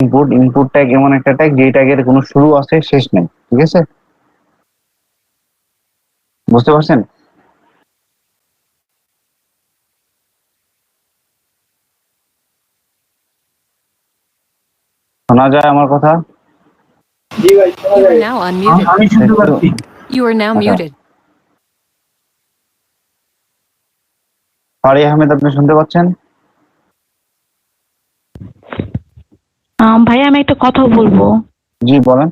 Input, input tag এমন একটা tag যে ট্যাগের কোনো শুরু আছে শেষ নেই, ঠিক আছে? বুঝতে পারছেন? শোনা যায় আমার কথা? You are now unmuted. You are now আচ্ছা, muted. ফারিয়া আহমেদ আপনি শুনতে পাচ্ছেন? ভাইয়া আমি একটা কথা বলবো। জি বলেন।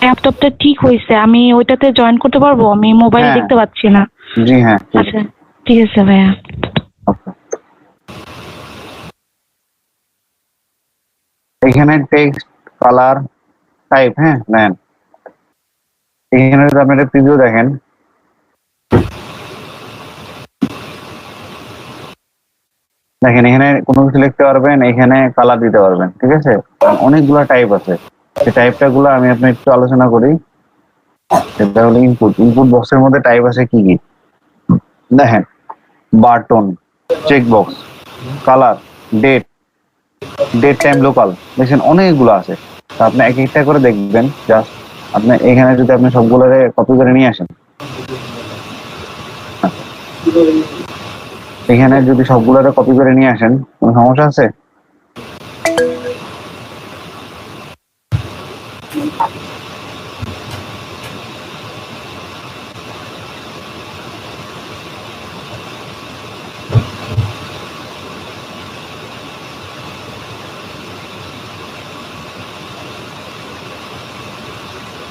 ল্যাপটপটা ঠিক হয়েছে, আমি ওইটাতে জয়েন করতে পারবো? আমি মোবাইল হ্যাঁ, দেখতে পাচ্ছি না। জি হ্যাঁ, ঠিক আচ্ছা ঠিক আছে ভাইয়া। আছে। এখানে টেক্সট, কালার, টাইপ, হ্যাঁ নেন। এখানে যদি আপনি একটা প্রিভিউ দেখেন, দেখেন এখানে কোনো কিছু লিখতে পারবেন, এখানে কালার দিতে পারবেন, ঠিক আছে? অনেকগুলো টাইপ আছে, সেই টাইপটা গুলো আমি আপনি একটু আলোচনা করি। এটা হলো ইনপুট। ইনপুট বক্সের মধ্যে টাইপ আছে কি কি দেখেন: button, checkbox, colour, date, date time, local, দেখছেন অনেকগুলো আছে। তো আপনি এক একটা করে দেখবেন। জাস্ট আপনি এখানে যদি আপনি সবগুলোরে কপি করে নিয়ে আসেন, এখানে যদি সবগুলোরে কপি করে নিয়ে আসেন, কোনো সমস্যা আছে?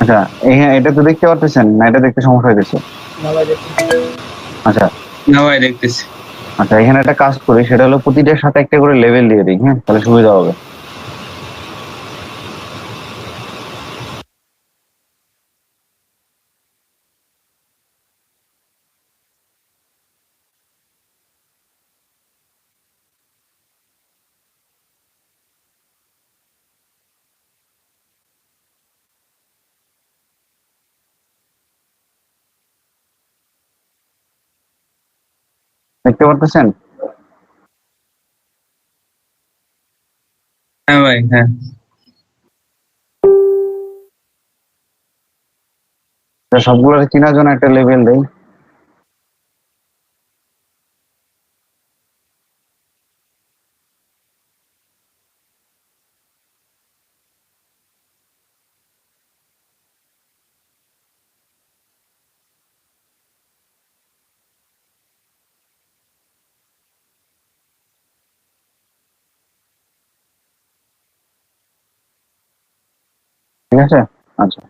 আচ্ছা, এখানে এটা তো দেখতে পারতেছেন না? এটা দেখতে সমস্যা হইতেছে? আচ্ছা না ভাই দেখতেছি। আচ্ছা, এখানে একটা কাজ করি, সেটা হলো প্রতিটার সাথে একটা করে লেভেল দিয়ে দিই, হ্যাঁ, তাহলে সুবিধা হবে। দেখতে পারতেছেন? হ্যাঁ ভাই, হ্যাঁ। সবগুলোর চেনার জন্য একটা লেভেল দেই। ঠিক আছে? আচ্ছা,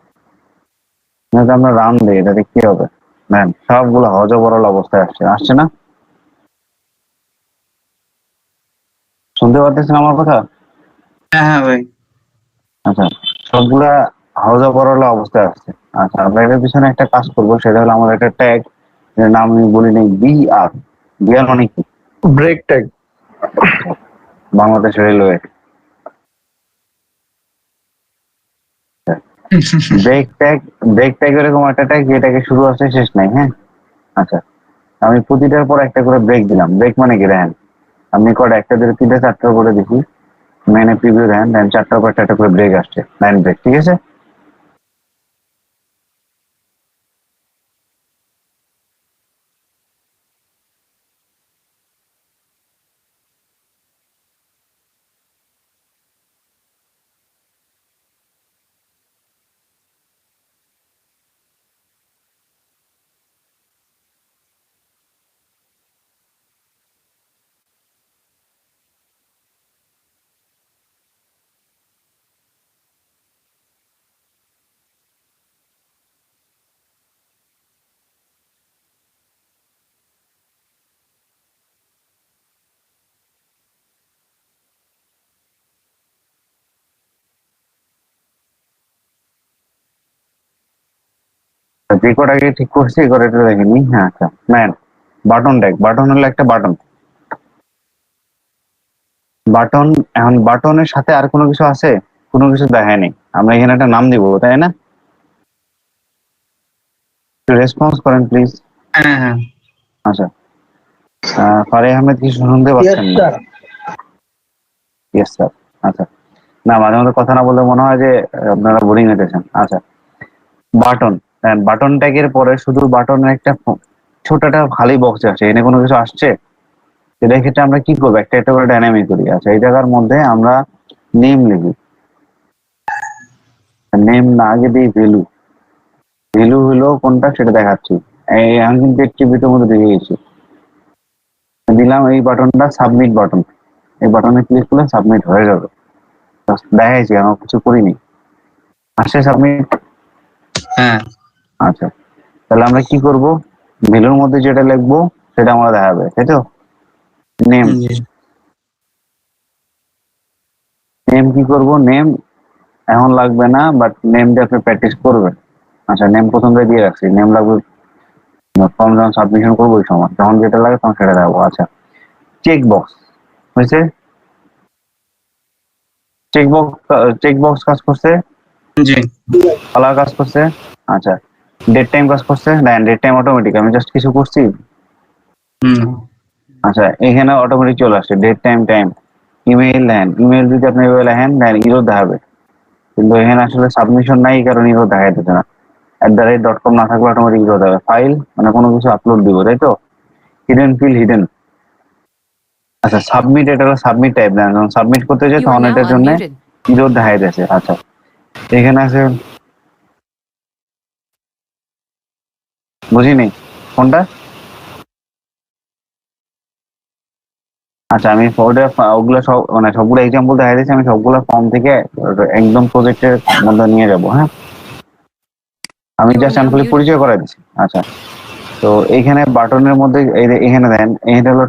যদি আমরা রান দিই, এটা কি হবে? ম্যাম সবগুলো হজবরল অবস্থায় আসছে, আসছে না? শুনতে পারতেছেন আমার কথা? হ্যাঁ হ্যাঁ ভাই। আচ্ছা, সবগুলা হজবরল অবস্থায় আসছে। আচ্ছা, আমরা এটার পিছনে একটা কাজ করবো, সেটা হলো আমাদের একটা ট্যাগ, এর নাম আমি বলি নেই বিআর। বিআর মানে কি? Break tag. Bangladesh railway. Break tag, break tag এরকম একটা ট্যাগ যেটাকে শুরু আছে শেষ নাই, হ্যাঁ? আচ্ছা, আমি প্রতিটার পর একটা করে ব্রেক দিলাম। ব্রেক মানে কি দেখেন, আপনি কটা, একটা দুটো তিনটা চারটা করে দেখি, মেনে প্রিভিউ দেন, দেন চারটার পর একটা করে ব্রেক আসছে, লাইন ব্রেক, ঠিক আছে? যে কটা আগে ঠিক করছি এই কটা দেখেনি। হ্যাঁ আচ্ছা, ম্যান বাটন ট্যাগ। বাটন হলো একটা বাটন। বাটন, এখন বাটনের সাথে আর কোনো কিছু আছে? কোনো কিছু দেখায়নি। আমরা এখানে একটা নাম দিব, তাই না? একটু রেসপন্স করেন প্লিজ। হ্যাঁ হ্যাঁ। আচ্ছা, ফারিয়া আহমেদ কি শুনতে পাচ্ছেন না? Yes sir. আচ্ছা, না, মাঝে মধ্যে কথা না বললে মনে হয় যে আপনারা বোরিং হইতেছেন। আচ্ছা, বাটন। বাটন ট্যাগের পরে শুধু বাটনের একটা ছোট একটা খালি বক্স আছে, এনে কোনো কিছু আসছে, সেটার ক্ষেত্রে আমরা কি করবো, একটা একটা করে ডাইনামিক করি। আচ্ছা, এই জায়গার মধ্যে আমরা নেম লিখি। নেম না, আগে দিই ভ্যালু। ভ্যালু হলো কোনটা সেটা দেখাচ্ছি। আমি কিন্তু একটি ভিডিওর মধ্যে দিয়ে গেছি, দিলাম এই বাটনটা সাবমিট বাটন। এই বাটনে ক্লিক করলে সাবমিট হয়ে যাবে। Just দেখাইছি, আমার কিছু করিনি। আসছে সাবমিট। হ্যাঁ। আচ্ছা, তাহলে আমরা কি করব, ভ্যালুর মধ্যে যেটা লিখবো সেটা আমরা দেখাবে, তাই তো? নেম। জি। নেম কি করব, নেম এখন লাগবে না, বাট নেম দিয়ে আপনি প্র্যাকটিস করবেন। আচ্ছা, নেম প্রথম দিয়ে রাখছি, নেম লাগবে ফর্ম যখন সাবমিশন করবো ওই সময়, যখন যেটা লাগে তখন সেটা দেখাবো। আচ্ছা, চেক বক্স হয়েছে। চেক বক্স কাজ করছে, জি। কালার কাজ করছে। আচ্ছা, ডেট টাইম কাজ করছে। দেন ডেট টাইম অটোমেটিক, আমি জাস্ট কিছু করছি। হুম। আচ্ছা, এখানে অটোমেটিক চলে আসছে ডেট টাইম টাইম। ইমেইল দেন, ইমেইল যদি আপনি এভাবে লেখেন দেন ইরো দেখাবে, কিন্তু এখানে আসলে সাবমিশন নাই, কারণ ইরো দেখাইতেছে না। @.com না থাকলে অটোমেটিক ইরো দেবে। ফাইল মানে কোনো কিছু আপলোড দিব, তাই তো? Hidden field hidden. আচ্ছা, সাবমিট, এটা হলো সাবমিট টাইপ। দেন যখন সাবমিট করতে যাই You are তখন now এটার জন্য unmuted. ইরো দেখাই দিয়েছে। আচ্ছা, এখানে আছে, বুঝিনি কোনটা। আচ্ছা, আমি ওগুলো সব মানে সবগুলো এক্সাম্পল দেখা দিয়েছি, আমি সবগুলো ফর্ম থেকে একদম প্রজেক্টের মধ্যে নিয়ে যাব। হ্যাঁ, আমি You are just now simply muted. পরিচয় করাই দিচ্ছি। আচ্ছা, তো এইখানে বাটনের মধ্যে এখানে দেন, এটা হলো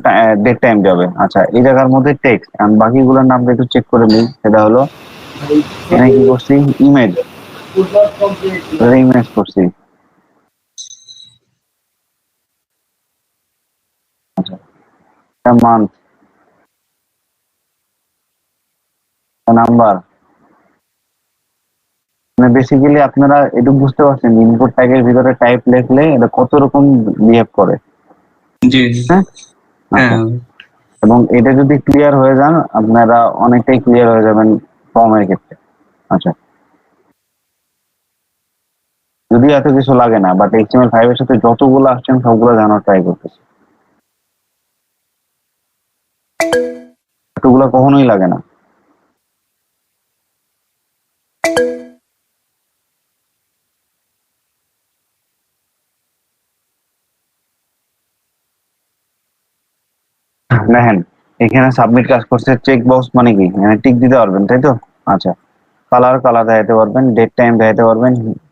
ডেট টাইম যাবে। আচ্ছা, এই জায়গার মধ্যে টেক্সট, আমি বাকিগুলোর নামটা একটু চেক করে নিই। সেটা হলো এখানে কি করছি, ইমেজ। ইমেজ করছি। আচ্ছা, মান্থ, নাম্বার। মানে বেসিক্যালি আপনারা একটু বুঝতে পারছেন ইনপুট ট্যাগের ভিতরে টাইপ লিখলে এটা কত রকম বিহেভ করে। জি জি। হ্যাঁ। আচ্ছা, হ্যাঁ। এবং এটা যদি ক্লিয়ার হয়ে যান আপনারা অনেকটাই ক্লিয়ার হয়ে যাবেন ফর্মের ক্ষেত্রে। আচ্ছা, যদি এত কিছু লাগে না, বাট HTML5 এর সাথে যতগুলো আসছেন সবগুলো জানার ট্রাই করতেছি। এতগুলো কখনোই লাগে না। দেখেন, এখানে সাবমিট কাজ করছে। চেক বক্স মানে কি, মানে টিক দিতে পারবেন, তাই তো? আচ্ছা, কালার দেখাতে পারবেন, ডেট টাইম দেখাতে পারবেন,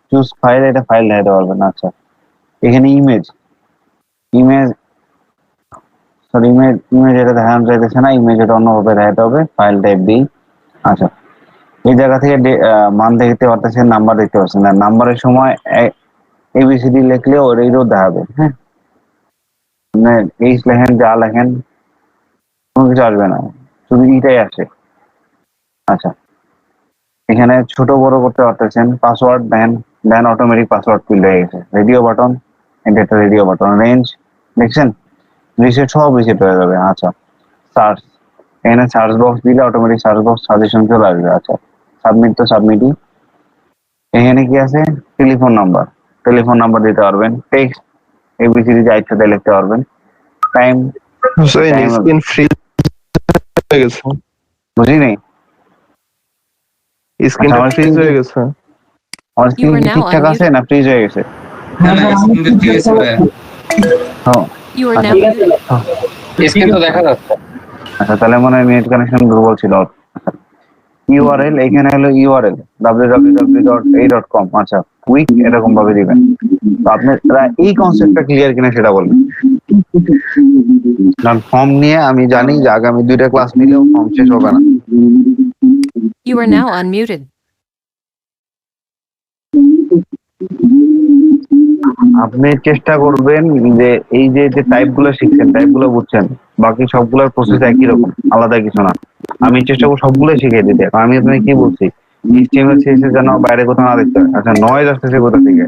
চুজ ফাইল, এটা ফাইল দেখাতে পারবেন। আচ্ছা, এখানে ইমেজ, ইমেজ সরি ইমেজ, এটা দেখানো যাইতেছে না, ইমেজ এটা অন্যভাবে দেখাতে হবে। ফাইল টাইপ দিই। আচ্ছা, এই জায়গা থেকে মান দেখতে পারতেছেন, নাম্বার দেখতে পাচ্ছেন না, নাম্বারের সময় ABCD লিখলেও ওইটাও দেখাবে। হ্যাঁ, মানে এইচ লেখেন, যা লেখেন কোনো কিছু আসবে না, শুধু ইটাই আসে। আচ্ছা, এখানে ছোট বড় করতে পারতেছেন। পাসওয়ার্ড দেন, দেন অটোমেটিক পাসওয়ার্ড ফিল হয়ে গেছে। রেডিও বাটন, এটা একটা রেডিও বাটন। রেঞ্জ দেখছেন, রিসেট সব রিসেট হয়ে যাবে। আচ্ছা, সার্চ, এখানে সার্চ বক্স দিলে অটোমেটিক সার্চ বক্স সাজেশন চলে আসবে। আচ্ছা, সাবমিট তো সাবমিটই। এখানে কি আছে, টেলিফোন নাম্বার, টেলিফোন নাম্বার দিতে পারবেন। টেক্সট ABCD যা ইচ্ছা তাই লিখতে পারবেন। Time, Hussain time screen freeze হয়ে গেছে, বুঝিনি। আচ্ছা, স্ক্রিনটা ফ্রিজ হয়ে গেছে। আমার You স্ক্রিন are কি now ঠিকঠাক আছে unmuted. না ফ্রিজ হয়ে গেছে? না না, স্ক্রিন তো ঠিক আছে ভাইয়া। হ্যাঁ। You are আচ্ছা, now muted. স্ক্রিন তো দেখা যাচ্ছে। আচ্ছা, তাহলে মনে হয় নেট কানেকশন দুর্বল ছিল। ইউআরএল, এখানে হলো ইউআরএল www.a.com। আচ্ছা, কুইক এরকম ভাবে দিবেন। তো আপনারা এই কনসেপ্টটা ক্লিয়ার কিনা সেটা বলবেন। কারণ ফর্ম নিয়ে আমি জানি যে আগামী 2টা ক্লাস নিলেও ফর্ম শেষ হবে না। You are now unmuted. আপনি চেষ্টা করবেন যে এই যে যে টাইপ গুলো শিখছেন, টাইপ গুলো বুঝছেন, বাকি সবগুলোর প্রসেস একই রকম, আলাদা কিছু না। আমি চেষ্টা করবো সবগুলো শিখিয়ে দিতে। কারণ আমি আপনাকে কি বলছি, HTML CSS যেন বাইরে কোথাও না দেখতে হয়। আচ্ছা, নয়েজ আসতেছে কোথা থেকে?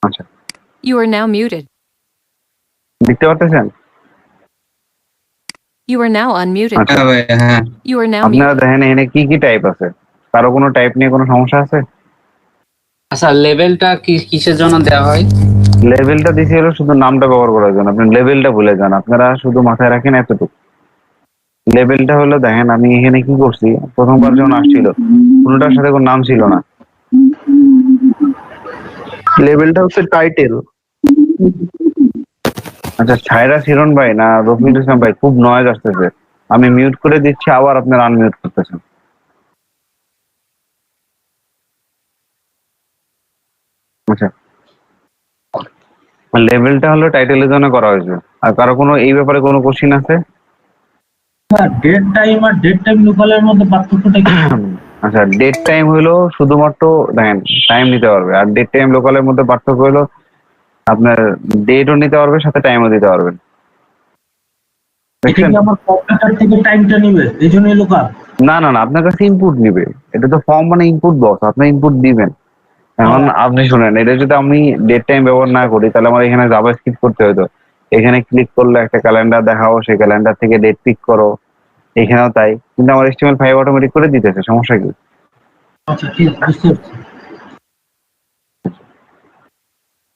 আচ্ছা, You are now muted. দেখতে পারতেছেন? You are now unmuted. আচ্ছা হ্যাঁ ভাই, হ্যাঁ। You are now আপনারা muted. দেখেন এখানে কি কি টাইপ আছে, কারো কোনো টাইপ নিয়ে কোনো সমস্যা আছে? আচ্ছা, লেভেলটা কিসের জন্য দেওয়া হয়? লেভেলটা দিছি হলো শুধু নামটা ব্যবহার করার জন্য, আপনি লেভেলটা ভুলে যান, আপনারা শুধু মাথায় রাখেন এতটুকু। লেভেলটা হলো দেখেন আমি এখানে কি করছি, প্রথমবার যখন আসছিল কোনোটার সাথে কোনো নাম ছিল না। লেভেলটা হচ্ছে টাইটেল। আচ্ছা, ছায়রা শিরন ভাই না রফিকুল ইসলাম ভাই, খুব নয়েজ আসতেছে, আমি মিউট করে দিচ্ছি, আবার আপনারা আনমিউট করতেছেন। আচ্ছা, লেভেলটা হলো টাইটেলের জন্য করা হয়েছে। আর কারো কোনো এই ব্যাপারে কোনো কোশ্চিন আছে? ডেট টাইম আর ডেট টাইম লোকালের মধ্যে পার্থক্যটা কি? আচ্ছা, ডেট টাইম হলো শুধুমাত্র দেখেন টাইম নিতে পারবে, আর ডেট টাইম লোকালের মধ্যে পার্থক্য হলো আপনার ডেটও নিতে পারবে, সাথে টাইমও দিতে পারবেন। এটা কি আমার কম্পিউটার থেকে টাইমটা নিবে এই জন্যই লোকাল? না না না, আপনার কাছে ইনপুট নিবে, এটা তো ফর্ম মানে ইনপুট বক্স, আপনি ইনপুট দিবেন। এখন আপনি শুনেন, এটা যদি আমি ডেট টাইম ব্যবহার না করি তাহলে আমার এখানে জাভাস্ক্রিপ্ট করতে হতো, এখানে ক্লিক করলে একটা ক্যালেন্ডার দেখাও, সেই ক্যালেন্ডার থেকে ডেট পিক করো, এখানেও তাই, কিন্তু আমার HTML5 অটোমেটিক করে দিতেছে, সমস্যা কি? আচ্ছা ঠিক আছে, বুঝতে পারছি।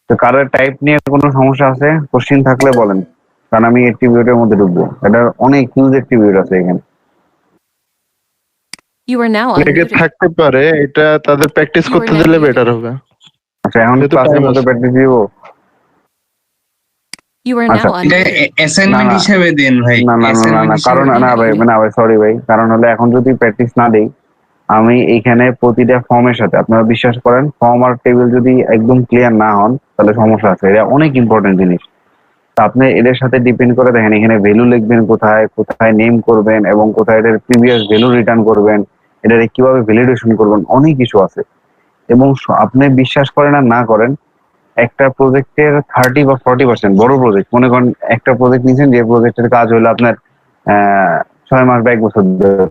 তো কারোর টাইপ নিয়ে কোনো সমস্যা আছে, কোশ্চিন থাকলে বলেন, কারণ আমি অ্যাট্রিবিউটের মধ্যে ঢুকবো, এটার অনেক ইউজ অ্যাট্রিবিউট আছে এখানে। You are now অনেকে unmuted. থাকতে পারে, এটা তাদের প্র্যাকটিস You are করতে now দিলে muted. বেটার হবে। আচ্ছা, এখন যেহেতু ক্লাসের time মধ্যে আছে। প্র্যাকটিস দিব। You are আচ্ছা। now এটা unmuted. অ্যাসাইনমেন্ট না, না। হিসেবে দিন ভাই, না না না না অ্যাসাইনমেন্ট না, হিসেবে কারণ দিন। না ভাই, না ভাই, সরি ভাই, কারণ হলো এখন যদি প্র্যাকটিস না দিই, আমি এইখানে প্রতিটা ফর্মের সাথে, আপনারা বিশ্বাস করেন, ফর্ম আর টেবিল যদি একদম ক্লিয়ার না হন তাহলে সমস্যা আছে, এটা অনেক ইম্পর্টেন্ট জিনিস। তা আপনি এদের সাথে ডিপেন্ড করে দেখেন, এখানে ভ্যালু লিখবেন কোথায়, কোথায় নেম করবেন, এবং কোথায় এটার প্রিভিয়াস ভ্যালু রিটার্ন করবেন, এটার কিভাবে ভ্যালিডেশন করবেন, অনেক কিছু আছে। এবং আপনি বিশ্বাস করেন আর না করেন, একটা প্রজেক্টের 30 বা 40%, বড় প্রজেক্ট মনে করেন, একটা প্রজেক্ট নিয়েছেন যে প্রজেক্টের কাজ হলো আপনার 6 মাস বা 1 বছর ধরে,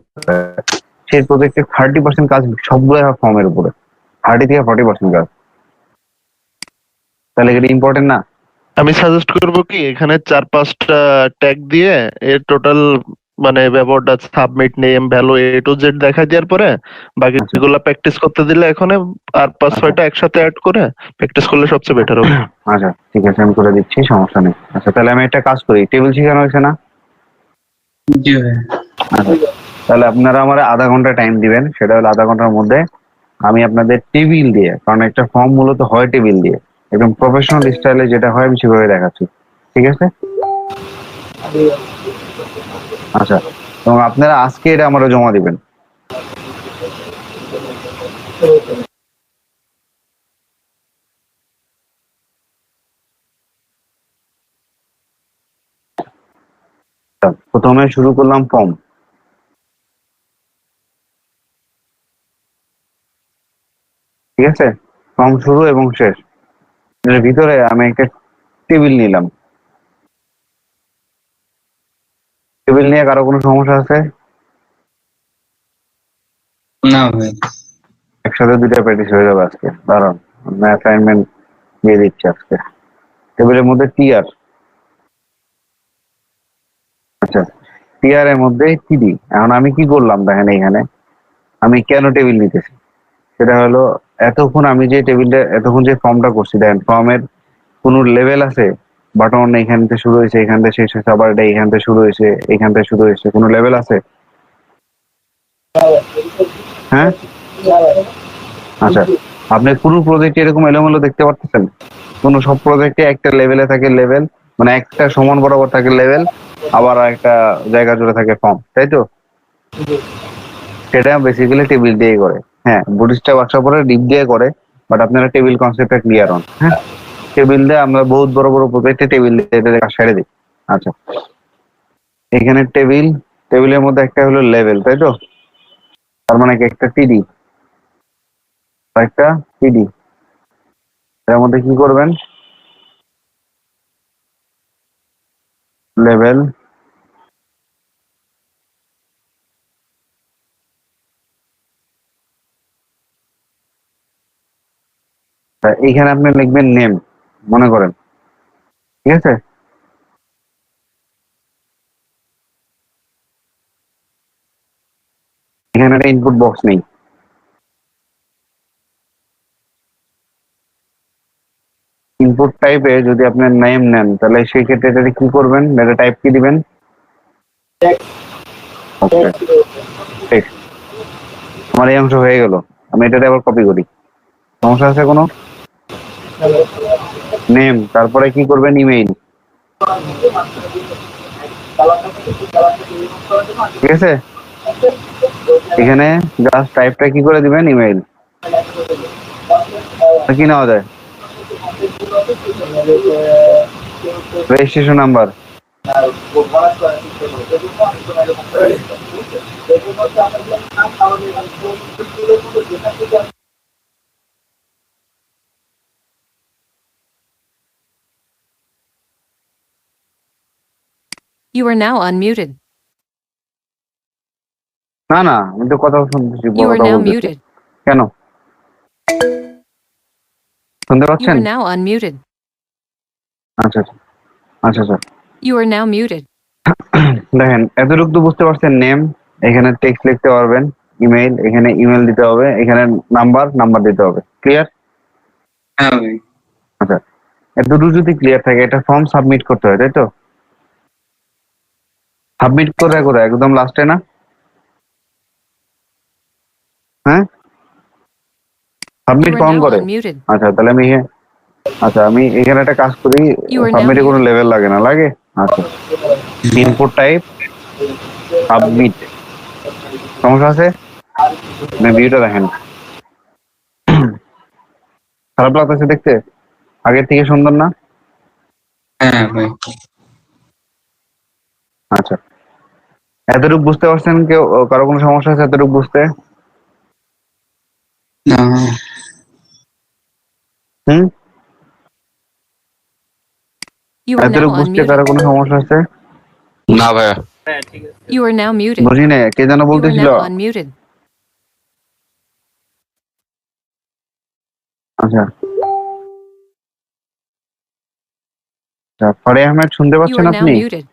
সেই প্রজেক্টের 30% কাজ সবগুলো ফর্মের উপরে, 30 থেকে 40% কাজ, তাহলে এটা ইম্পর্টেন্ট না? আমি সাজেস্ট করব কি, এখানে 4-5টা ট্যাগ দিয়ে এর টোটাল মানে ব্যবহারটা, submit, name, value, A to Z দেখাই দেওয়ার পরে আচ্ছা বাকিগুলো প্র্যাকটিস করতে দিলে এখানে, আর 5-6টা একসাথে অ্যাড করে প্র্যাকটিস করলে সবচেয়ে বেটার হবে। আচ্ছা, ঠিক আছে, আমি করে দিচ্ছি, সমস্যা নেই। আচ্ছা, তাহলে আমি একটা কাজ করি, টেবিল শেখানো হয়েছে না? জি ভাই। আচ্ছা, তাহলে আপনারা আমার আধা ঘন্টা টাইম দিবেন, সেটা হলো আধা ঘন্টার মধ্যে আমি আপনাদের টেবিল দিয়ে, কারণ একটা ফর্ম মূলত হয় টেবিল দিয়ে, একদম প্রফেশনাল স্টাইলে যেটা হয় আমি সেভাবে দেখাচ্ছি, ঠিক আছে? আচ্ছা, এবং আপনারা আজকে এটা আমরা জমা দিবেন। প্রথমে শুরু করলাম ফর্ম, ঠিক আছে? ফর্ম শুরু এবং শেষ, এর ভিতরে আমি একটা টেবিল নিলাম। টেবিল নিয়ে কারো কোনো সমস্যা আছে? না ভাই। একসাথে দুইটা প্র্যাকটিস হয়ে যাবে আজকে, দাঁড়ান আমি অ্যাসাইনমেন্ট দিয়ে দিচ্ছি আজকে। টেবিলের মধ্যে টিআর, আচ্ছা, টিআর এর মধ্যে টিডি। এখন আমি কি করলাম দেখেন, এখানে আমি কেন টেবিল নিতেছি, সেটা হলো এতক্ষণ আমি যে টেবিলটা, এতক্ষণ যে ফর্মটা করছি, দেখেন ফর্মের কোনো লেভেল আছে? বাটন এখান থেকে শুরু হয়েছে, এখান থেকে শেষ হয়েছে, আবার এটা এখান থেকে শুরু হয়েছে, এখান থেকে শুরু হয়েছে, কোনো লেভেল আছে? হ্যাঁ, আচ্ছা, আপনি পুরো প্রজেক্ট এরকম এলোমেলো দেখতে পারতেছেন? কোনো সব প্রজেক্টে একটা লেভেলে থাকে লেভেল, মানে একটা সমান বরাবর থাকে লেভেল, আবার একটা জায়গা জুড়ে থাকে ফর্ম, তাই তো? সেটা বেসিক্যালি টেবিল দিয়ে করে। হ্যাঁ, বুটিস্টা ওয়ার্কশপ পরে ডিপ দিয়ে করে, বাট আপনারা টেবিল কনসেপ্টটা ক্লিয়ার হন। হ্যাঁ, টেবিল দিয়ে আমরা বহুত বড় বড় প্রজেক্টে টেবিল দিয়ে কাজ সেরে দিই। আচ্ছা, এখানে টেবিল, টেবিলের মধ্যে একটা হলো লেভেল, তাই তো? তার মানে কি একটা টিডি, একটা টিডি, এর মধ্যে কি করবেন, লেভেল, এইখানে আপনি লিখবেন নেম, মনে করেন, ঠিক আছে? এখানে একটা ইনপুট বক্স নেই। ইনপুট টাইপে যদি আপনার নেম নেন তাহলে সেই ক্ষেত্রে এটাতে কি করবেন, এটা টাইপ কি দিবেন? ওকে, টেক্সট। আমার এই অংশ হয়ে গেল, আমি এটাতে আবার কপি করি। সমস্যা আছে কোনো? নেম, তারপরে কি করবেন? ইমেইল। ঠিক আছে, এখানে জাস্ট টাইপটা কি করে দিবেন? ইমেইল। কি নেওয়া যায়? Registration number. You are now unmuted. না না, আমি তো কথা শুনতেছি, You are কথা now বলতেছি। muted. কেন শুনতে You পাচ্ছেন? are now unmuted. আচ্ছা আচ্ছা আচ্ছা আচ্ছা। You are now muted. দেখেন এতটুকু তো বুঝতে পারছেন। নেম, এখানে টেক্সট লিখতে পারবেন। ইমেইল, এখানে ইমেল দিতে হবে। এখানে নাম্বার দিতে হবে। ক্লিয়ার? হ্যাঁ ভাই। আচ্ছা, এতটুকু যদি ক্লিয়ার থাকে, এটা ফর্ম সাবমিট করতে হয়, তাই তো? সাবমিট করে করে একদম লাস্টে না? হ্যাঁ, সাবমিট You are কখন now করে? unmuted. আচ্ছা, তাহলে আমি এখানে একটা কাজ করি। You are now সাবমিটে কোনো muted. লেভেল লাগে না? লাগে। আচ্ছা, ইনপুট টাইপ সাবমিট। সমস্যা আছে? ভিউটা দেখেন, খারাপ লাগতেছে দেখতে? আগের থেকে সুন্দর না? হ্যাঁ ভাই। আচ্ছা, এতটুকু বুঝতে পারছেন? কেউ কারো কোনো সমস্যা আছে এতটুকু বুঝতে? না। হুম, You are now এতটুকু বুঝতে কারো unmuted. কোনো সমস্যা আছে? না ভাইয়া। You are now muted. বুঝি না, কে যেন You are বলতেছিল? now unmuted. আচ্ছা আচ্ছা, ফারে আহমেদ শুনতে You পাচ্ছেন are now আপনি? muted.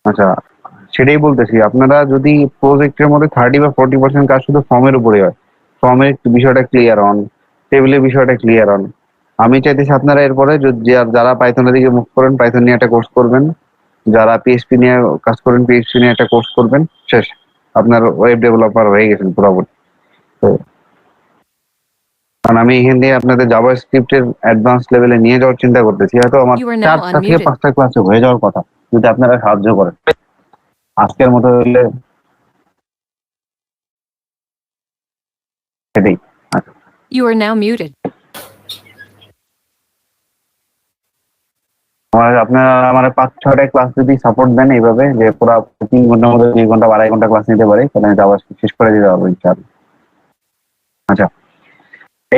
আচ্ছা, সেটাই বলতেছি, আপনারা যদি প্রজেক্টের মধ্যে 30 বা 40% কাজ শুধু ফর্মের উপরে হয়, ফর্মের বিষয়টা ক্লিয়ার হন, টেবিলের বিষয়টা ক্লিয়ার হন। আমি চাইতেছি আপনারা এরপরে যারা পাইথনের দিকে মুখ করেন, পাইথন নিয়ে একটা কোর্স করবেন। যারা পিএইচপি নিয়ে কাজ করেন, পিএইচপি নিয়ে একটা কোর্স করবেন। শেষ, আপনার ওয়েব ডেভেলপার হয়ে গেছেন পুরোপুরি। তো কারণ আমি এখান দিয়ে আপনাদের জাভা স্ক্রিপ্টের অ্যাডভান্স লেভেলে নিয়ে যাওয়ার চিন্তা করতেছি। হয়তো আমার You are now 4টা থেকে unmuted. 5টা ক্লাসে হয়ে যাওয়ার কথা, যদি আপনারা সাহায্য করেন। আজকের মতো হলে সেটাই। আচ্ছা, You are now muted. আপনারা আমার 5-6টা ক্লাস যদি সাপোর্ট দেন এইভাবে, যে পুরো 3 ঘন্টার মধ্যে 2 ঘন্টা বা 2.5 ঘন্টা ক্লাস নিতে পারি, তাহলে আমি জাভা শেষ করে দিতে পারবো ইনশাআল্লাহ। আচ্ছা,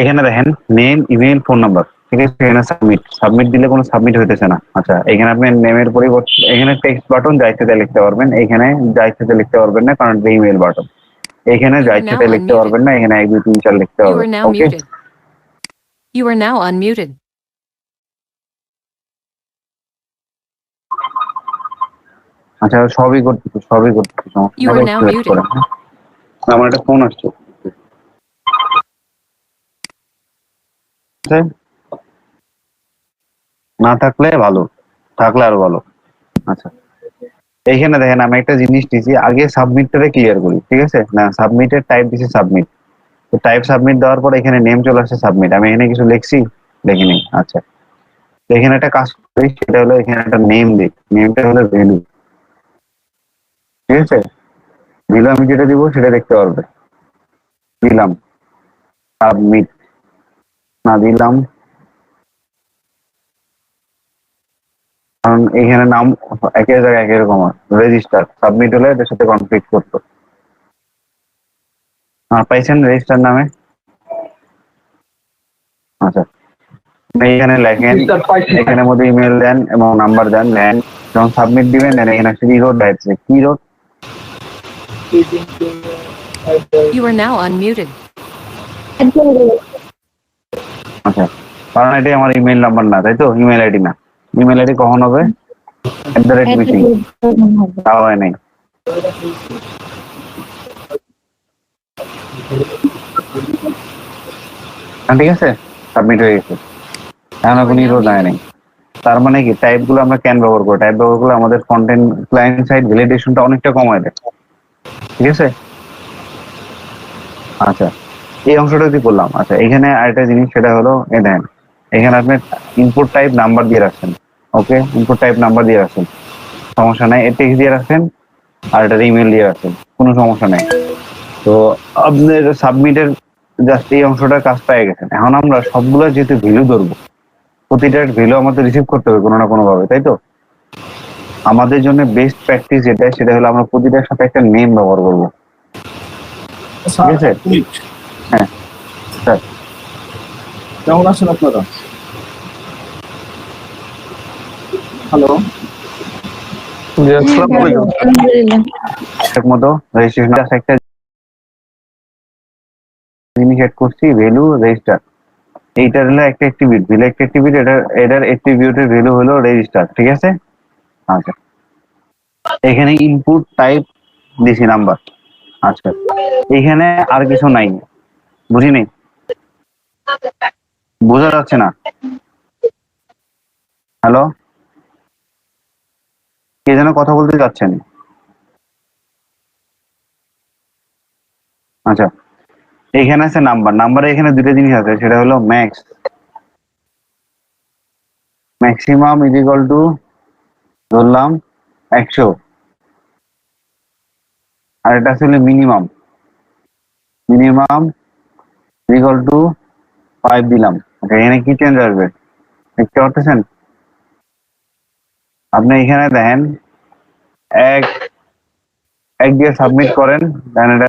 এখানে দেখেন নেম, ইমেল, ফোন নাম্বার। ঠিক আছে, এখানে সাবমিট দিলে কোনো সাবমিট হইতেছে না। আচ্ছা, এখানে আপনি নেমের পরিবর্তে এখানে টেক্সট বাটন যা ইচ্ছাতে লিখতে পারবেন। এখানে যা ইচ্ছাতে লিখতে পারবেন না, কারণ এটা ইমেল বাটন। এখানে You যা are now ইচ্ছাতে লিখতে unmuted. পারবেন না, এখানে 1 2 3 4 লিখতে You হবে। are now okay, muted. You are now unmuted. আচ্ছা, সবই করতেছি সমস্যা You are নেই, now একটু wait muted. করেন, হ্যাঁ? আমার একটা ফোন আসছে। আছে? না থাকলে ভালো, থাকলে আরো ভালো। আচ্ছা, এইখানে দেখেন আমি একটা জিনিস দিয়েছি, আগে সাবমিটটারে ক্লিয়ার করি। ঠিক আছে, না সাবমিটের টাইপ দিছি সাবমিট। তো টাইপ সাবমিট দেওয়ার পর এখানে নেম চলে আসছে সাবমিট। আমি এখানে কিছু লিখছি? লিখিনি। আচ্ছা, তো এখানে একটা কাজ করি, সেটা হলো এখানে একটা নেম দিই। নেমটা হলো ভ্যালু। ঠিক আছে, ভ্যালু আমি যেটা দিব সেটা দেখতে পারবে। দিলাম সাবমিট, না দিলাম, কারণ এখানে নাম একের জায়গায় একই রকম হয়। রেজিস্টার সাবমিট হলে এটার সাথে কনফ্লিক্ট করতো। পাইছেন রেজিস্টার নামে? আচ্ছা, এইখানে লেখেন, এখানের মধ্যে ইমেল দেন এবং নাম্বার দেন, দেন যখন সাবমিট দিবেন দেন এখানে একটা রোড দেখাচ্ছে। কি road? You are now unmuted. আচ্ছা, কারণ এটাই আমার ইমেল নাম্বার না, তাই তো? ইমেল আইডি না। ইমেল আইডি কখন হবে? BC তাও হয় নাই। ঠিক আছে, সাবমিট হয়ে গেছে, এখন কোনো ইরো দেয় নাই। তার মানে কি টাইপ গুলো আমরা কেন ব্যবহার করি? টাইপ ব্যবহার করলে আমাদের কন্টেন্ট ক্লায়েন্ট সাইড ভ্যালিডেশনটা অনেকটা কমায় দেয়। ঠিক আছে, আচ্ছা এই অংশটা যদি করলাম। আচ্ছা এখানে আরেকটা জিনিস, সেটা হলো এ দেন, এখানে আপনি ইনপুট টাইপ নাম্বার দিয়ে রাখছেন। ওকে, ইনপুট টাইপ নাম্বার দিয়ে রাখছেন, সমস্যা নাই। এর টেক্সট দিয়ে রাখছেন আর এটা ইমেল দিয়ে রাখছেন, কোনো সমস্যা নাই। তো আপনার সাবমিটের জাস্ট এই অংশটার কাজ পেয়ে গেছেন। এখন আমরা সবগুলো যেহেতু ভ্যালু ধরবো, প্রতিটার ভ্যালু আমাদের রিসিভ করতে হবে কোনো না কোনো ভাবে, তাই তো? আমাদের জন্য বেস্ট প্র্যাকটিস যেটা, সেটা হলো আমরা প্রতিটার সাথে একটা নেম ব্যবহার করবো। ঠিক আছে, হ্যাঁ স্যার। কেমন আছেন আপনারা? হ্যালো, আলহামদুলিল্লাহ। মতো রেজিস্ট্রেশন একটা জিনিস অ্যাড করছি, ভ্যালু রেজিস্টার। এইটার হলো একটা অ্যাট্রিবিউট, ভ্যালু একটা অ্যাট্রিবিউট, এটার অ্যাট্রিবিউটের ভ্যালু হলো রেজিস্টার। ঠিক আছে, আচ্ছা এখানে ইনপুট টাইপ দিছি নাম্বার। আচ্ছা এখানে আর কিছু নাই, বুঝি নেই, বোঝা যাচ্ছে না? হ্যালো, কে যেন কথা বলতে যাচ্ছেন? আচ্ছা এখানে আছে নাম্বার, নাম্বারে এখানে দুটো জিনিস আছে, সেটা হলো max, maximum is equal to ধরলাম 100, আর এটা আসলে minimum, minimum is equal to 5 দিলাম। ওকে, এখানে কি চেঞ্জ আসবে দেখতে পাচ্ছেন? আপনি এখানে দেখেন এক এক দিয়ে সাবমিট করেন, দেন এটা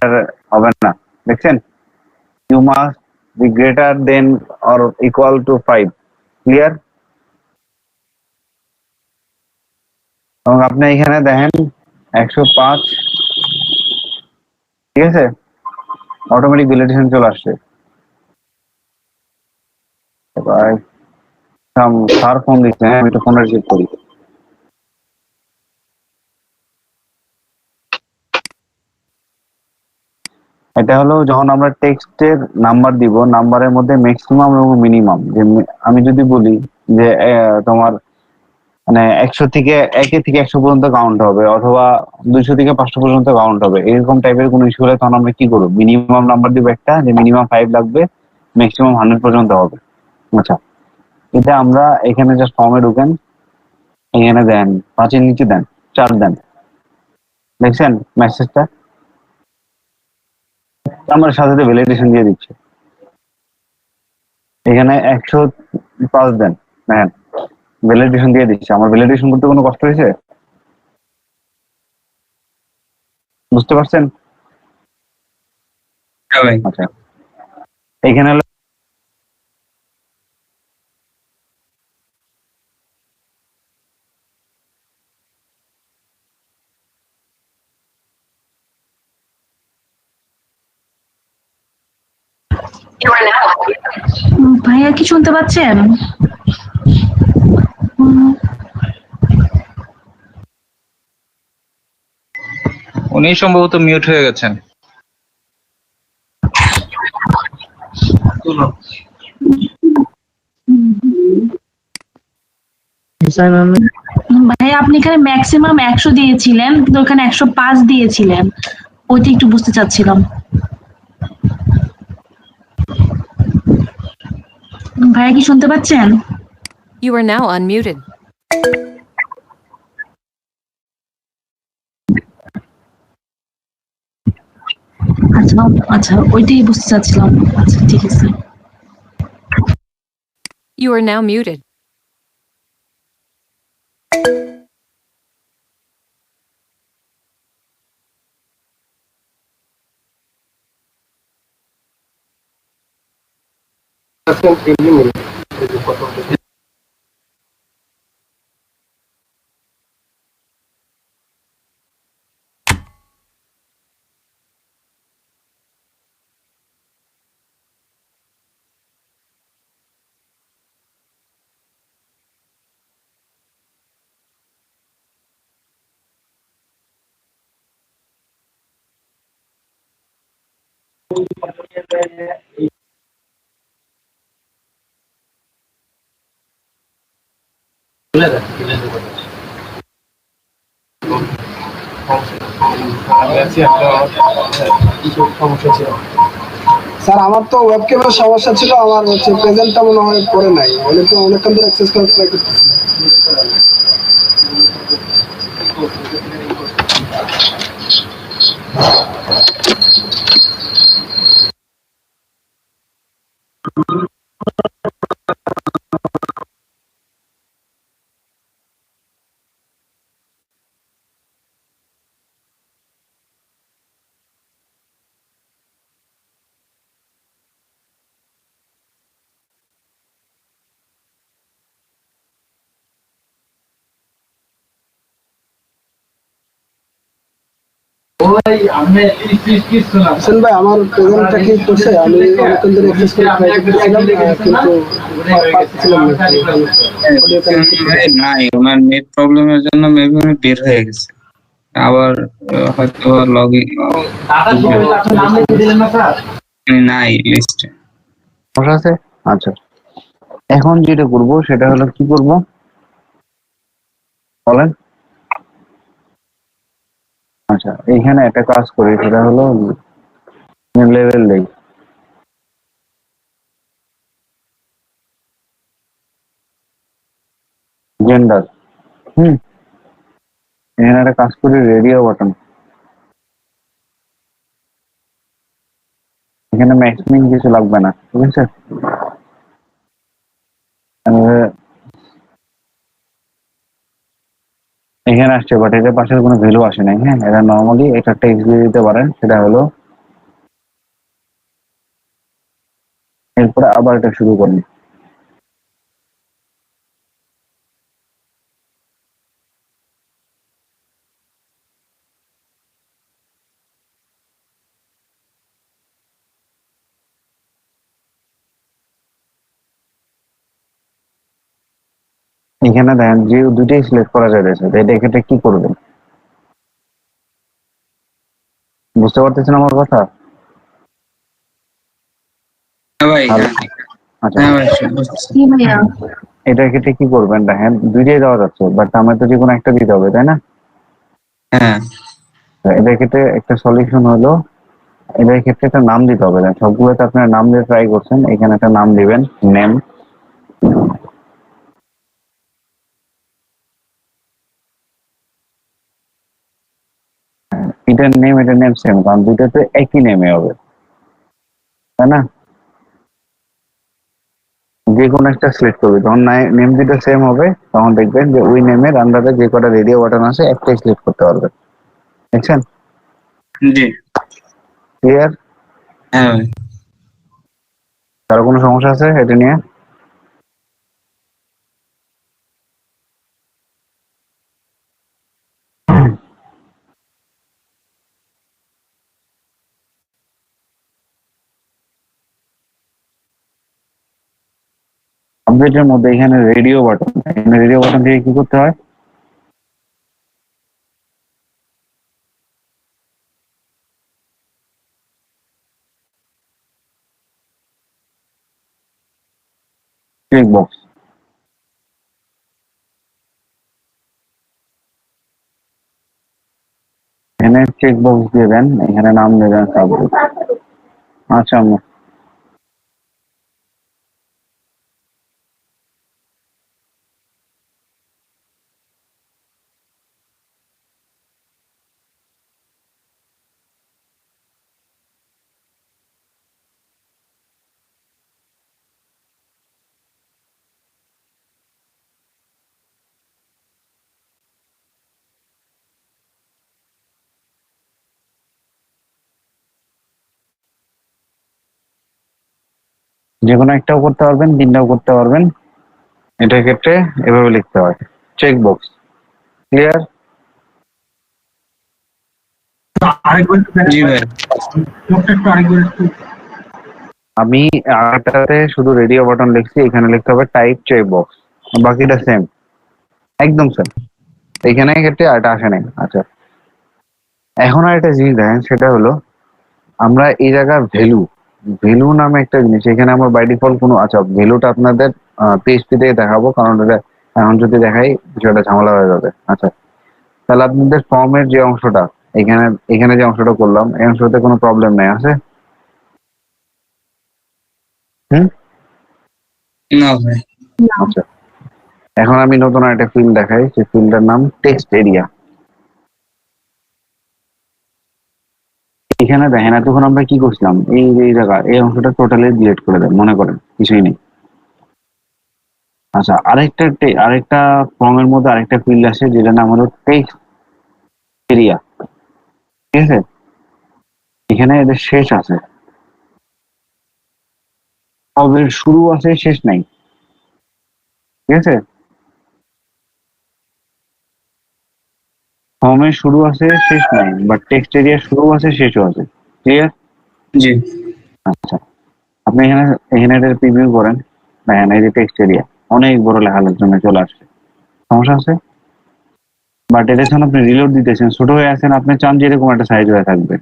হবে না, দেখছেন? You must be greater than or equal to 5, clear? এবং আপনি এখানে দেখেন 105, ঠিক আছে, অটোমেটিক ভ্যালিডেশন চলে আসছে। এবার স্যার ফোন দিচ্ছে, হ্যাঁ আমি তো ফোন রিসিভ করি। এটা হলো যখন আমরা টেক্সটের নাম্বার দিব, নাম্বারের মধ্যে ম্যাক্সিমাম এবং মিনিমাম, যে আমি যদি বলি যে তোমার মানে 100 থেকে 1 থেকে 100 পর্যন্ত কাউন্ট হবে, অথবা 200 থেকে 500 পর্যন্ত কাউন্ট হবে, এরকম টাইপের কোনো ইস্যু হলে তখন আমরা কি করবো? মিনিমাম নাম্বার দিব একটা, যে মিনিমাম 5 লাগবে, ম্যাক্সিমাম 100 পর্যন্ত হবে। আচ্ছা এটা আমরা এখানে জাস্ট ফর্মে ঢুকেন, এখানে দেন 5-এর নিচে দেন 4 দেন, দেখছেন মেসেজটা? আমার সাথে সাথে ভ্যালিডেশন দিয়ে দিচ্ছে। এখানে 105 দেন, হ্যাঁ ভ্যালিডেশন দিয়ে দিচ্ছে। আমার ভ্যালিডেশন করতে কোনো কষ্ট হয়েছে? বুঝতে পারছেন? আচ্ছা এখানে হলো ভাইয়া কি শুনতে পাচ্ছেন? উনি সম্ভবত মিউট হয়ে গেছেন। ভাইয়া আপনি এখানে ম্যাক্সিমাম 100 দিয়েছিলেন, কিন্তু ওখানে 105 দিয়েছিলেন, ওইটা একটু বুঝতে চাচ্ছিলাম। ভাইয়া কি শুনতে পাচ্ছেন? You are now unmuted. আচ্ছা আচ্ছা, ওইটাই বুঝতে চাচ্ছিলাম। আচ্ছা ঠিক আছে। You are now muted. Sir আমার তো ওয়েবক্যামের সমস্যা ছিল, আমার হচ্ছে প্রেজেন্টটা মনে হয় করে নাই, অনেকক্ষণ ধরে অ্যাক্সেস করার ট্রাই করতেছি। হোসেন ভাই আমার প্রেজেন্টটা কি করছে? আমি অনেকক্ষণ ধরে অ্যাক্সেস করে ট্রাই করতেছিলাম, কিন্তু পারতেছিলাম না। নাই, ওনার নেট প্রবলেমের জন্য মেবি উনি বের হয়ে গেছে। আবার হয়তো লগ ইন নাই লিস্টে। সমস্যা আছে? আচ্ছা, এখন যেটা করব সেটা হলো কি করব বলেন। আচ্ছা, এইখানে একটা কাজ করি, সেটা হলো লেভেল দেই। জেন্ডার, এখানে একটা কাজ করি, রেডিও বাটন। এখানে ম্যাক্সিমাম কিছু লাগবে না, ঠিক আছে। এখানে আসছে, বাট এটার পাশের কোনো ভ্যালু আসে নাই। হ্যাঁ, এটা নর্মালি এটা টেক্সট দিয়ে দিতে পারেন, সেটা হলো এরপরে আবার এটা শুরু করুন। এখানে দেখেন যে দুইটাই সিলেক্ট করা যাইতেছে, এটা এক্ষেত্রে কি করবেন বুঝতে পারতেছেন আমার কথা? হ্যাঁ ভাই, হ্যালো? হ্যাঁ আচ্ছা, হ্যাঁ ভাই, বুঝতেছি। কি ভাইয়া? এটার ক্ষেত্রে কি করবেন দেখেন, দুইটাই দেওয়া যাচ্ছে, বাট আমার তো যে কোনো একটা দিতে হবে, তাই না? হ্যাঁ, এটার ক্ষেত্রে একটা সলিউশন হলো, এটার ক্ষেত্রে একটা নাম দিতে হবে। সবগুলোতে আপনার নাম দিয়ে ট্রাই করছেন, এখানে একটা নাম দিবেন, নেম। এটার নেম সেম, কারণ দুইটাতে একই নেমে হবে, তাই না? যে কোনো একটা সিলেক্ট করবে, যখন নেম দুটো সেম হবে তখন দেখবেন যে ওই নেমের আন্ডারে যে কটা রেডিও বাটন আছে একটাই সিলেক্ট করতে পারবে। দেখছেন? জি, ক্লিয়ার? হ্যাঁ ভাই। কারো কোনো সমস্যা আছে এটা নিয়ে? আপডেটের মধ্যে এখানে রেডিও বাটন, এখানে রেডিও বাটন থেকে কি করতে হয়? Check box. এখানে চেক বক্স দিয়ে দেন, এখানে নাম দিয়ে দেন সাবজেক্ট। আচ্ছা, যে কোনো একটাও করতে পারবেন, তিনটাও করতে পারবেন। এটার ক্ষেত্রে এভাবে লিখতে হয়, চেক বক্স। ক্লিয়ার? আরেকবার একটু দেখেন জি ভাই। ভাই, লোকটা একটু আরেকবার একটু আমি আরটাতে শুধু রেডিও বাটন লিখছি, এখানে লিখতে হবে টাইপ চেক বক্স, বাকিটা সেম, একদম সেম। এখানে ক্ষেত্রে আরটা আসে নাই। আচ্ছা, এখন আর একটা জিনিস দেখেন, সেটা হলো আমরা এই জায়গার ভ্যালু নামে একটা জিনিস, এখানে আমার বাই ডিফল্ট কোনো, আচ্ছা ভ্যালুটা আপনাদের পিএইচপি থেকে দেখাবো, কারণ এটা এখন যদি দেখাই বিষয়টা ঝামেলা হয়ে যাবে। আচ্ছা, তাহলে আপনাদের ফর্মের যে অংশটা, এখানে এখানে যে অংশটা করলাম, এই অংশতে কোনো প্রবলেম নেই আছে? হুম, না ভাই। আচ্ছা। এখন আমি নতুন একটা ফিল্ড দেখাই, সেই ফিল্ডের নাম টেক্সট এরিয়া। এখানে দেখেন এতক্ষণ আমরা কি করছিলাম, এই যে এই জায়গা এই অংশটা টোটালি ডিলিট করে দেন, মনে করেন কিছুই নেই। আচ্ছা, আরেকটা ফর্মের মধ্যে আরেকটা ফিল্ড আছে যেটার নাম হলো টেক্সট এরিয়া, ঠিক আছে? এখানে এদের শেষ আছে, সবের শুরু আছে শেষ নাই, ঠিক আছে? ফর্মের শুরু আছে শেষ নাই, বাট টেক্সট এরিয়া শুরু আছে শেষও আছে, ক্লিয়ার? জি। আচ্ছা, আপনি এখানে এখানে এটা প্রিভিউ করেন, দেখেন এই যে টেক্সট এরিয়া অনেক বড় লেখার জন্য চলে আসছে, সমস্যা আছে? বাট এটা যখন আপনি রিলোড দিতেছেন ছোট হয়ে আছেন, আপনি চান যে এরকম একটা সাইজ হয়ে থাকবে,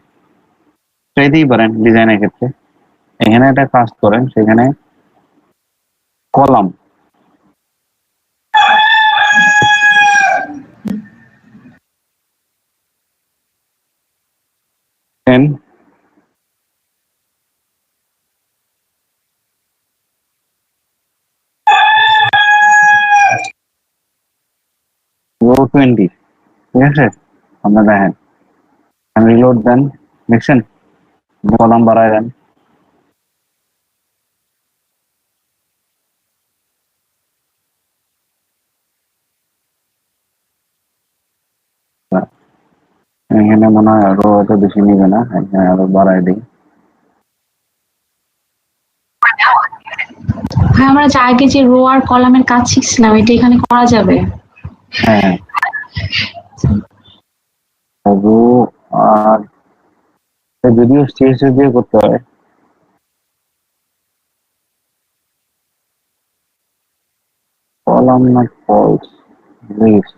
চাইতেই পারেন ডিজাইনের ক্ষেত্রে। এখানে একটা কাজ করেন, সেখানে কলাম টেন, রো 20, ঠিক আছে? আপনার দেখেন রিলোড দেন, দেখছেন কলাম বাড়ায় দেন, এখানে মনে হয় আরো এত বেশি নিবে না, এখানে আরো বাড়ায় দিই। ভাই আমরা যে আগে যে রো আর কলামের কাজ শিখছিলাম, এটা এখানে করা যাবে? হ্যাঁ, রো আর যদিও সিএসএস দিয়ে করতে হয়, কলাম না ফলস ভুলে গেছি।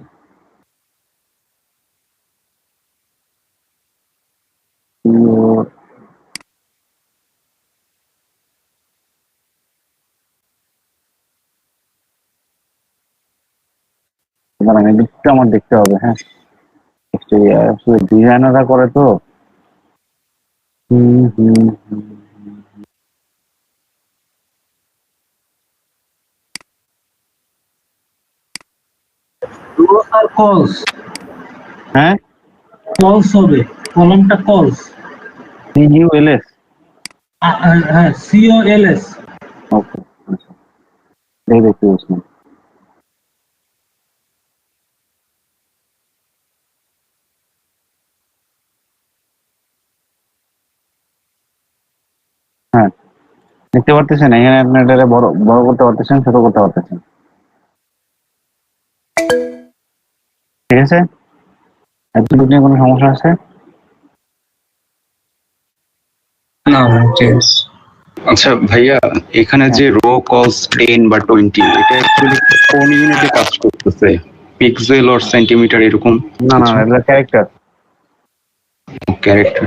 দাঁড়ান, একটু আমার দেখতে হবে। হ্যাঁ, ডিজাইনাররা করে তো। হুম হুম হুম। রো আর কলস, হ্যাঁ, কলস হবে, কলমটা কলস। CULS। হ্যাঁ, COLS। ওকে, আচ্ছা, এই দেখতে পাচ্ছেন। হ্যাঁ, দেখতে পারতেছেন এখানে আপনি এটা বড় বড় করতে পারতেছেন, ছোট করতে পারতেছেন, ঠিক আছে? এতটুকু নিয়ে কোনো সমস্যা আছে? না ভাই, ঠিক আছে। আচ্ছা ভাইয়া, এখানে যে রো কলস 10 বা 20, এটা অ্যাকচুয়ালি কোন ইউনিটে কাজ করতেছে? পিক্সেল অর সেন্টিমিটার এরকম না না, এটা ক্যারেক্টার। ক্যারেক্টার?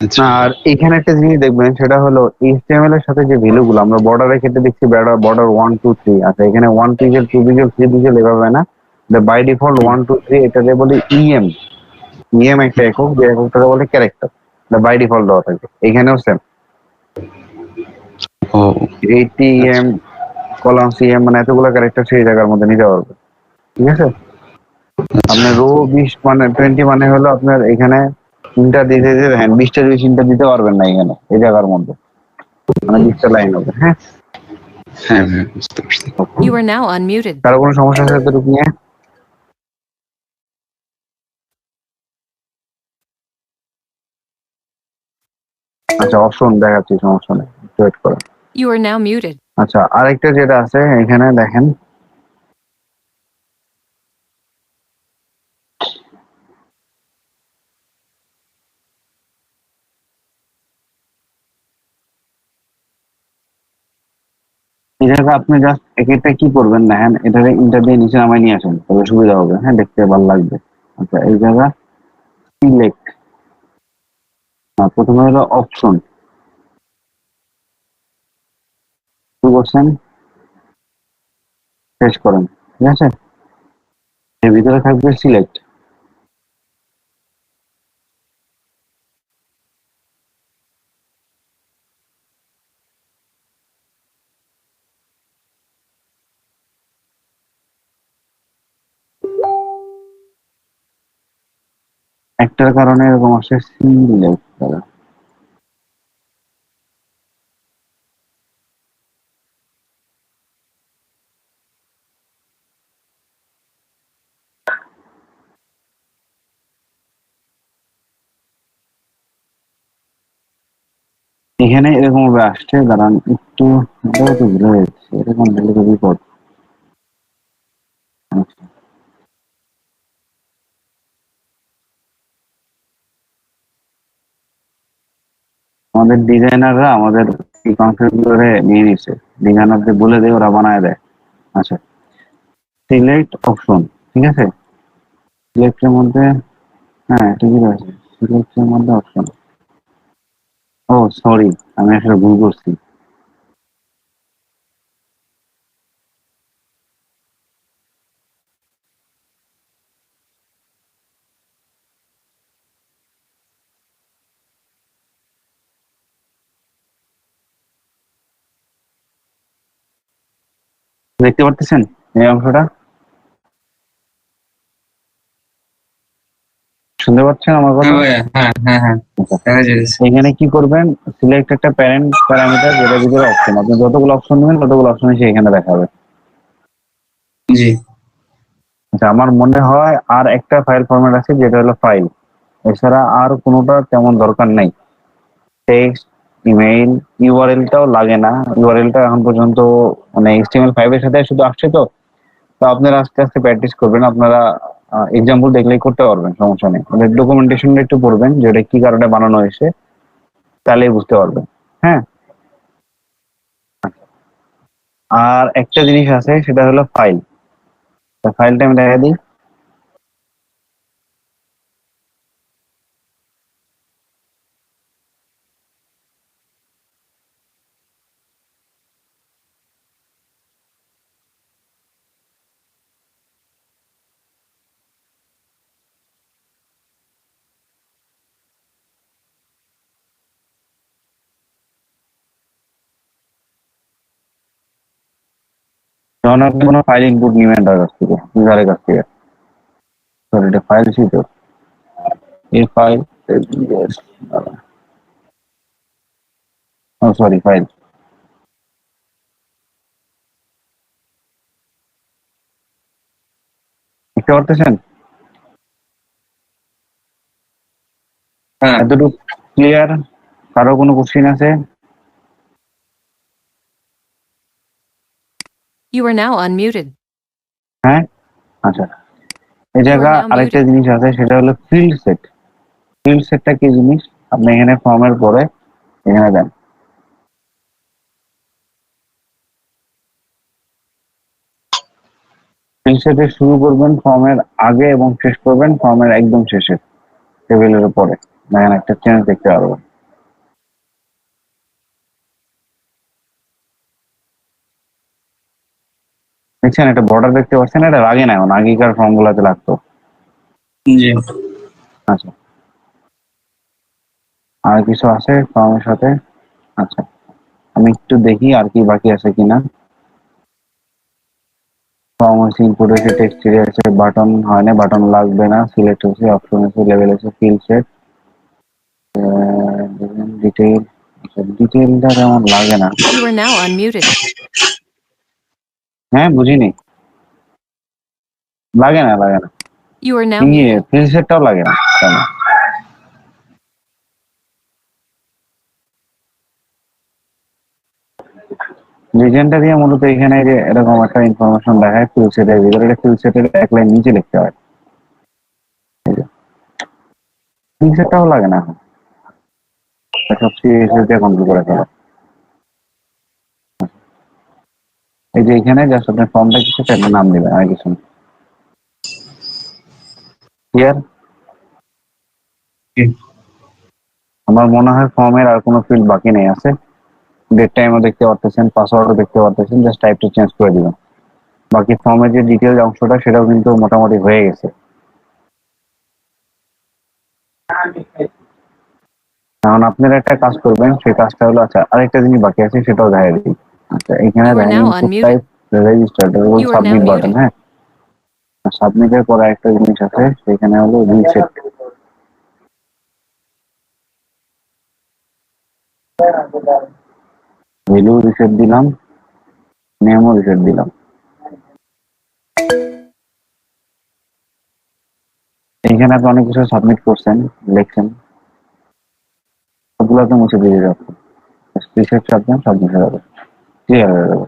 আচ্ছা, আর এখানে একটা জিনিস দেখবেন, সেটা হলো HTML এর সাথে যে ভ্যালু গুলো আমরা বর্ডারের ক্ষেত্রে দেখছি, বর্ডার 1 2 3, আচ্ছা এখানে 1 পিক্সেল 2 পিক্সেল 3 পিক্সেল এভাবে না, বাই ডিফল্ট 1 2 3 এটাকে বলি ইএম। ইএম একটা একক, যে এককটাকে বলে ক্যারেক্টার, বাই ডিফল্ট দেওয়া থাকে। এখানেও সেম ও 80 ইএম কলাম সিএম, মানে এতগুলো ক্যারেক্টার সেই জায়গার মধ্যে নিতে পারবে, ঠিক আছে? আপনার রো 20 মানে 20 মানে হলো আপনার এখানে তিনটা দিতে দেখেন, 20টা যদি তিনটা দিতে পারবেন না এখানে এই জায়গার মধ্যে, মানে 20টা লাইন হবে। হ্যাঁ, হ্যাঁ ভাইয়া, বুঝতে পারছি। You are now unmuted. কারো কোনো সমস্যা আছে এতটুকু নিয়ে? আচ্ছা, অপশন দেখাচ্ছি, সমস্যা নেই, ওয়েট করুন। You are now muted. আচ্ছা, আরেকটা যেটা আছে এখানে দেখেন, এই জায়গা আপনি জাস্ট একটা কি করবেন দেখেন, এটাকে ইন্টার দিয়ে নিচে নামাই নিয়ে আসেন, তবে সুবিধা হবে। হ্যাঁ, দেখতে ভালো লাগবে। আচ্ছা, এই জায়গা সিলেক্ট, প্রথমে হলো অপশন, কি করছেন শেষ করেন, ঠিক আছে। এর ভিতরে থাকবে সিলেক্ট। একটার কারণে এরকম আসে সিলেক্ট করা। এখানে এরকম ভাবে আসছে, দাঁড়ান একটু, এটাও তো ভুলে যাচ্ছে, এরকম হলে তো বিপদ। আচ্ছা, আমাদের ডিজাইনাররা আমাদের এই কনসেপ্ট গুলো নিয়ে নিচ্ছে, ডিজাইনারদের বলে দেয়, ওরা বানায় দেয়। আচ্ছা, সিলেক্ট অপশন, ঠিক আছে। সিলেক্টের মধ্যে, হ্যাঁ ঠিকই আছে, সিলেক্টের মধ্যে অপশন। ও সরি, আমি আসলে ভুল করছি। দেখতে পারতেছেন এই অংশটা, শুনতে পাচ্ছেন আমার হ্যাঁ কথা? ভাইয়া, হ্যাঁ হ্যাঁ হ্যাঁ, আচ্ছা, দেখা যাচ্ছে। এখানে কি করবেন, সিলেক্ট একটা প্যারেন্ট প্যারামিটার, যেটার ভিতরে অপশন, আপনি যতগুলো অপশন নেবেন ততগুলো অপশন এসে এখানে দেখাবে। জি। আচ্ছা, আমার মনে হয় আর একটা ফাইল ফরম্যাট আছে যেটা হলো ফাইল, এছাড়া আর কোনোটা তেমন দরকার নেই। টেক্সট, ইমেইল, ইউআরএলটাও লাগে না, ইউআরএলটা এখন পর্যন্ত মানে HTML5 এর সাথে শুধু আসছে তো। তো আপনারা আস্তে আস্তে প্র্যাকটিস করবেন, আপনারা এক্সাম্পল দেখলেই করতে পারবেন, সমস্যা নেই। ওদের ডকুমেন্টেশনটা একটু পড়বেন যে ওটা কি কারণে বানানো হয়েছে, তাহলেই বুঝতে পারবেন। হ্যাঁ, আর একটা জিনিস আছে সেটা হলো ফাইল। ফাইলটা আমি দেখা দিই। যখন আপনি কোনো ফাইল ইনপুট নেবেন তার কাছ থেকে, ইউজারের কাছ থেকে, সরি এটা ফাইল ছিল, এই ফাইল, ও সরি ফাইল, বুঝতে পারতেছেন? হ্যাঁ। এতটুকু ক্লিয়ার? কারো কোনো কোশ্চিন আছে? You are now unmuted. হ্যাঁ, আচ্ছা, এই You are জায়গা now আরেকটা muted. জিনিস আছে সেটা হলো ফিল্ড সেট। ফিল্ড সেটটা কি জিনিস, আপনি এখানে ফর্মের পরে এখানে দেন, ফিল্ড সেটে শুরু করবেন ফর্মের আগে এবং শেষ করবেন ফর্মের একদম শেষে, টেবিলের উপরে, এখানে একটা চেঞ্জ দেখতে পারবেন। দেখছেন একটা বর্ডার দেখতে পাচ্ছেন, এটা লাগে না, এখন আগেকার ফর্ম গুলাতে লাগতো। জি। আচ্ছা, আর কিছু আছে ফর্মের সাথে? আচ্ছা, আমি একটু দেখি আর কি বাকি আছে কিনা। ফর্ম হয়েছে, ইনপুট হয়েছে, টেক্সট আছে, বাটন হয় না, বাটন লাগবে না, সিলেক্ট হয়েছে, অপশন আছে, লেভেল আছে, ফিল্ড সেট, ডিটেইল। ডিটেইলটা তেমন লাগে না। You are now unmuted. হ্যাঁ বুঝিনি, লাগে না লাগে না, You are now ইয়ে muted. ফিল্ড সেটটাও লাগে না কেন? লিজেন্ডটা দিয়ে মূলত এখানে যে এরকম একটা ইনফরমেশন দেখায় ফিল্ড সেটের ভিতরে, ফিল্ড সেটের এক লাইন নিচে লিখতে হয়, ফিল্ড সেটটাও লাগে না, সব সিএসএস দিয়ে কমপ্লিট করে ফেলো। এই যে এখানে জাস্ট আপনার ফর্মটা কিছু একটা নাম দিবেন, আর কিছু ক্লিয়ার? আমার মনে হয় ফর্মের আর কোনো ফিল্ড বাকি নেই, আছে ডেট টাইমও দেখতে পারতেছেন, পাসওয়ার্ডও দেখতে পারতেছেন, জাস্ট টাইপটা চেঞ্জ করে দিবেন। বাকি ফর্মের যে ডিটেল অংশটা সেটাও কিন্তু মোটামুটি হয়ে গেছে। এখন আপনারা একটা কাজ করবেন, সেই কাজটা হলো, আচ্ছা আরেকটা জিনিস বাকি আছে সেটাও দেখাই দিই। আচ্ছা এখানে You are দেখেন now input unmuted. Type registered You are now submit button. muted. হ্যাঁ, সাবমিটের পরে একটা জিনিস আছে সেখানে হলো রিসেট। ভ্যালু রিসেট দিলাম, নেমও রিসেট দিলাম। এখানে আপনি অনেক কিছু সাবমিট করছেন, লিখছেন, সবগুলোকে মুছে দিয়ে যাচ্ছে। রিসেট চাপবেন, সব মুছে যাবে, ক্লিয়ার হয়ে যাবে।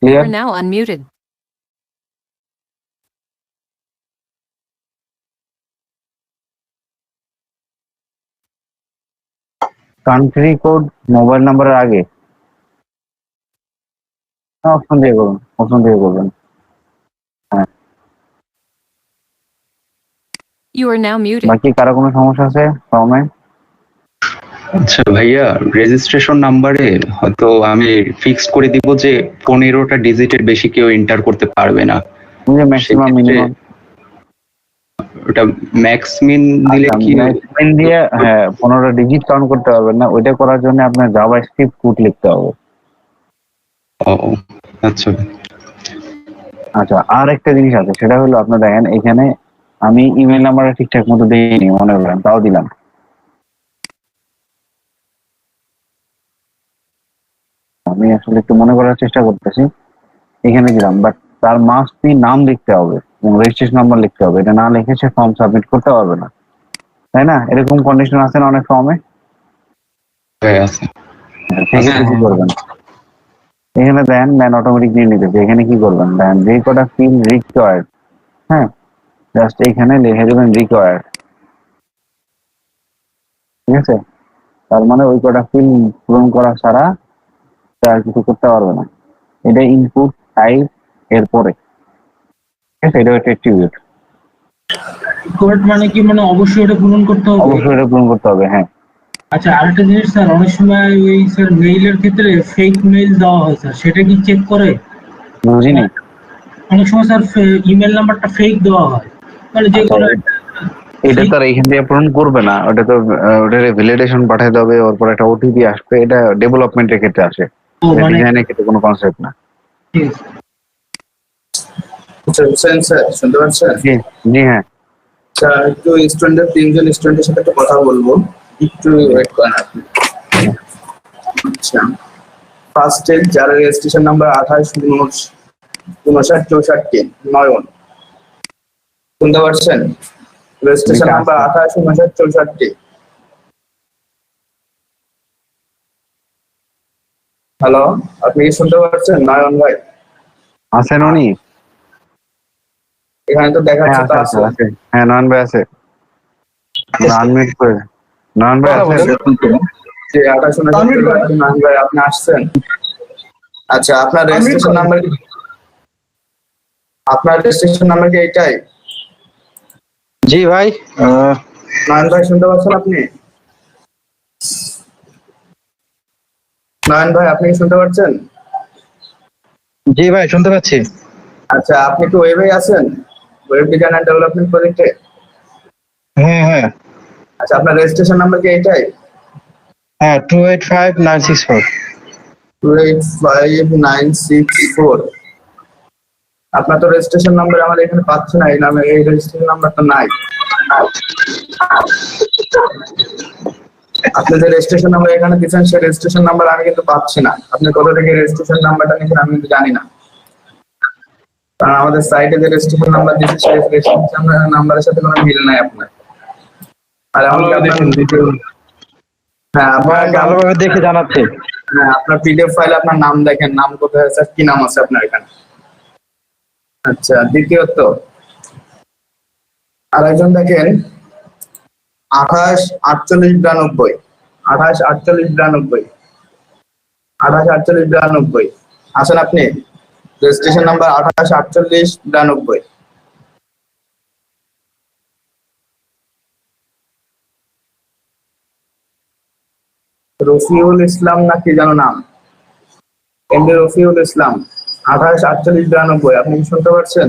You clear? are now unmuted. Country code mobile নাম্বারের আগে অপশন দিয়ে করুন, অপশন দিয়ে করবেন। হ্যাঁ, You are now muted. বাকি কারো কোনো সমস্যা আছে ফর্মে? আচ্ছা ভাইয়া, রেজিস্ট্রেশন নাম্বারে হয়তো আমি ফিক্স করে দিব যে 15টা ডিজিটের বেশি কেউ এন্টার করতে পারবে না। যে ম্যাক্সিমাম মিনিমাম ওটা ম্যাক্স মিন দিলে কি? ম্যাক্সিমাম দিয়ে, হ্যাঁ 15টা ডিজিট কাউন্ট করতে পারবেন না। ওইটা করার জন্য আপনার জাভা স্ক্রিপ্ট কোড লিখতে হবে। ও আচ্ছা। আচ্ছা আর একটা জিনিস আছে, সেটা হলো আপনার দেখেন এখানে আমি ইমেল নাম্বারটা ঠিকঠাক মতো দিইনি, মনে করেন, তাও দিলাম। আমি আসলে একটু মনে করার চেষ্টা করতেছি, এখানে দিলাম, বাট তার মাস্ট বি নাম লিখতে হবে এবং রেজিস্ট্রেশন নাম্বার লিখতে হবে। এটা না লিখে সে ফর্ম সাবমিট করতে পারবে না, তাই না? এরকম কন্ডিশন আছে না অনেক ফর্মে? আছে। সেখানে কি করবেন, এখানে দেন অটোমেটিক নিয়ে নিতেছে। এখানে কি করবেন, দেন যে কটা ফিল্ড রিকোয়ার্ড, হ্যাঁ জাস্ট এইখানে লিখে দেবেন রিকোয়ার্ড, ঠিক আছে? তার মানে ওই কটা ফিল্ড পূরণ করা ছাড়া আর কিছু করতে পারবে না। এটা ইনপুট টাইপ এরপরে, ঠিক আছে? এটা একটা অ্যাট্রিবিউট, কোড মানে কি, মানে অবশ্যই এটা পূরণ করতে হবে? অবশ্যই এটা পূরণ করতে হবে, হ্যাঁ। আচ্ছা আরেকটা জিনিস স্যার, অনেক সময় ওই স্যার মেইলের ক্ষেত্রে ফেক মেইল দেওয়া হয় স্যার, সেটা কি চেক করে? বুঝিনি। অনেক সময় স্যার ইমেল নাম্বারটা ফেক দেওয়া হয়, মানে যে কোনো এটা তো আর এইখান থেকে পূরণ করবে না, ওটা তো ওটার ভ্যালিডেশন পাঠাতে হবে, ওর পর একটা ওটিপি আসবে। এটা ডেভেলপমেন্টের ক্ষেত্রে আসে, মানে ডিজাইনের ক্ষেত্রে কোনো কনসেপ্ট না। ঠিক আছে। আচ্ছা হুসেন স্যার শুনতে পাচ্ছেন? জি জি, হ্যাঁ। আচ্ছা একটু স্টুডেন্টের 3জন স্টুডেন্টের সাথে একটু কথা বলবো, একটু ওয়েট করেন আপনি। আচ্ছা ফার্স্টে যার রেজিস্ট্রেশন নাম্বার 285964 নয়ন, শুনতে পাচ্ছেন? Registration number 285964। হ্যালো, আপনি কি শুনতে পাচ্ছেন নয়ন ভাই? আছেন উনি? এখানে তো হ্যাঁ দেখাচ্ছে তো আছে, আছে। আছে। হ্যাঁ নয়ন ভাই আছে, আনমিউট করে। নয়ন ভাই আছে? যে 2859 নয়ন ভাই আপনি আসছেন? আচ্ছা আপনার রেজিস্ট্রেশন নাম্বার কি এইটাই? জি ভাই, নয়ন ভাই শুনতে পাচ্ছেন আপনি? নয়ন ভাই আপনি কি শুনতে পাচ্ছেন? জি ভাই শুনতে পাচ্ছি। আচ্ছা আপনি কি ওয়েবে আছেন, ওয়েব ডিজাইন এন্ড ডেভেলপমেন্ট প্রজেক্টে? হ্যাঁ হ্যাঁ আচ্ছা আপনার রেজিস্ট্রেশন নাম্বার কি এইটাই? হ্যাঁ 285964। 285964। আপনার তো রেজিস্ট্রেশন নাম্বার আমার এখানে পাচ্ছি না, এই নামে এই রেজিস্ট্রেশন নাম্বার তো নাই। আপনি যে রেজিস্ট্রেশন নাম্বার এখানে দিচ্ছেন সেই রেজিস্ট্রেশন নাম্বার আমি কিন্তু পাচ্ছি না। আপনি কোথা থেকে রেজিস্ট্রেশন নাম্বারটা নিয়েছেন আমি কিন্তু জানি না, কারণ আমাদের সাইটে যে রেজিস্ট্রেশন নাম্বার দিচ্ছে সেই রেজিস্ট্রেশন নাম্বারের সাথে কোনো মিল নাই আপনার। আর হ্যাঁ আপনার ভালোভাবে দেখে জানাচ্ছি। হ্যাঁ আপনার পিডিএফ ফাইলে আপনার নাম দেখেন, নাম কোথায় আছে, কি নাম আছে আপনার এখানে। আচ্ছা দ্বিতীয়ত আরেকজন দেখেন 284892, 284892 আসেন আপনি, রেজিস্ট্রেশন নাম্বার 284892। রফিউল ইসলাম না কি যেন নাম, এমডি রফিউল ইসলাম, 28 48 92। আপনি কি শুনতে পাচ্ছেন?